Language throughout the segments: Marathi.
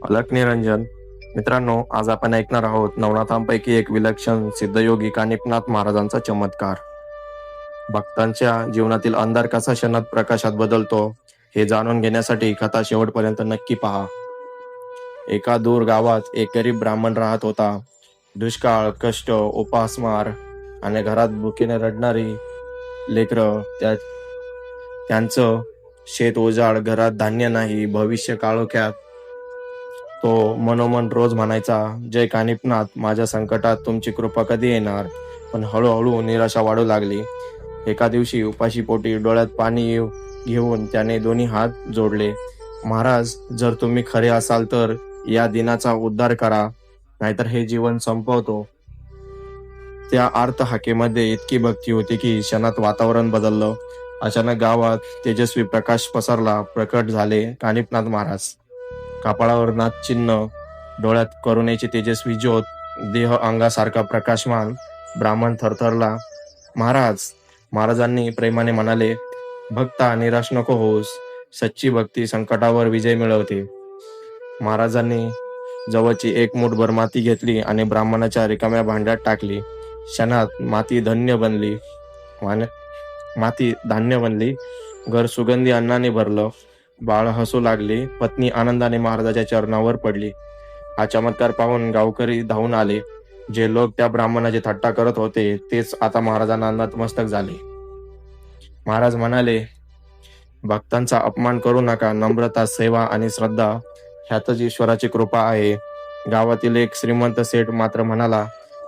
अलक निरंजन. मित्रांनो, आज आपण ऐकणार आहोत नवनाथांपैकी एक विलक्षण सिद्धयोगी कानिपनाथ महाराजांचा चमत्कार. भक्तांच्या जीवनातील अंधार कसा क्षणात प्रकाशात बदलतो हे जाणून घेण्यासाठी कथा शेवटपर्यंत नक्की पहा. एका दूर गावात एक गरीब ब्राह्मण राहत होता. दुष्काळ, कष्ट, उपासमार आणि घरात भुकेने रडणारी लेकरं. त्यांचं शेत उजाड, घरात धान्य नाही, भविष्य काळोख्यात. तो मनोमन रोज म्हणायचा, जय कानिपनाथ, माझ्या संकटात तुमची कृपा कधी येणार. पण हळूहळू निराशा वाढू लागली. एका दिवशी उपाशी पोटी डोळ्यात पाणी घेऊन त्याने दोन्ही हात जोडले. महाराज, जर तुम्ही खरे असाल तर या दिनाचा उद्धार करा, नाहीतर हे जीवन संपवतो. त्या आर्त हाकेमध्ये इतकी भक्ती होती की क्षणात वातावरण बदललं. अचानक गावात तेजस्वी प्रकाश पसरला. प्रकट झाले कानिपनाथ महाराज. कपाळावर नाथचिन्ह, डोळ्यात करुणेची तेजस्वी ज्योत, देह अंगासारखा प्रकाशमान. ब्राह्मण थरथरला. महाराजांनी प्रेमाने म्हणाले, भक्ता, निराश नको होस. सच्ची भक्ती संकटावर विजय मिळवते. महाराजांनी जवळची एक मूठभर माती घेतली आणि ब्राह्मणाच्या रिकाम्या भांड्यात टाकली. क्षणात माती धान्य बनली. घर सुगंधी अन्नाने भरलं. बाळ हसू लागले. पत्नी आनंदाने महाराजाच्या चरणावर पडली. हा चमत्कार पाहून गावकरी धावून आले. जे लोक त्या ब्राह्मणाची थट्टा करत होते तेच आता महाराजांना नतमस्तक झाले. महाराज म्हणाले, भक्तांचा अपमान करू नका. नम्रता, सेवा आणि श्रद्धा ह्यातच ईश्वराची कृपा आहे. गावातील एक श्रीमंत सेठ मात्र म्हणाला,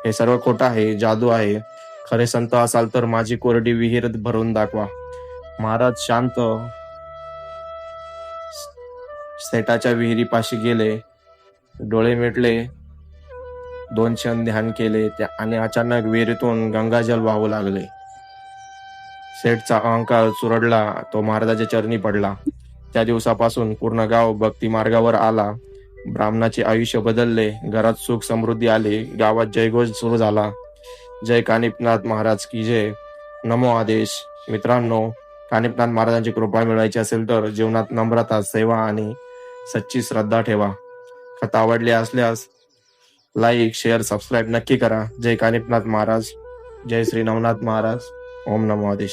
हे सर्व खोटं आहे, जादू आहे. खरे संत असाल तर माझी कोरडी विहीर भरून दाखवा. महाराज शांत सेठाच्या विहिरीपाशी गेले. डोळे मिटले. 2 क्षण ध्यान केले आणि अचानक विहिरीतून गंगाजल वाहू लागले. सेठचा अहंकार चुरडला. तो महाराजाच्या चरणी पडला. त्या दिवसापासून पूर्ण गाव भक्ती मार्गावर आला. ब्राह्मणाचे आयुष्य बदलले. घरात सुख समृद्धी आली. गावात जयघोष सुरू झाला. जय कानिपनाथ महाराज की जय. नमो आदेश. मित्रांनो, कानिपनाथ महाराजांची कृपा मिळवायची असेल तर जीवनात नम्रता, सेवा आणि सच्ची श्रद्धा ठेवा. कथा आवडली असल्यास लाईक, शेअर, सबस्क्राईब नक्की करा. जय कानिपनाथ महाराज. जय श्री नवनाथ महाराज. ओम नमो आदेश.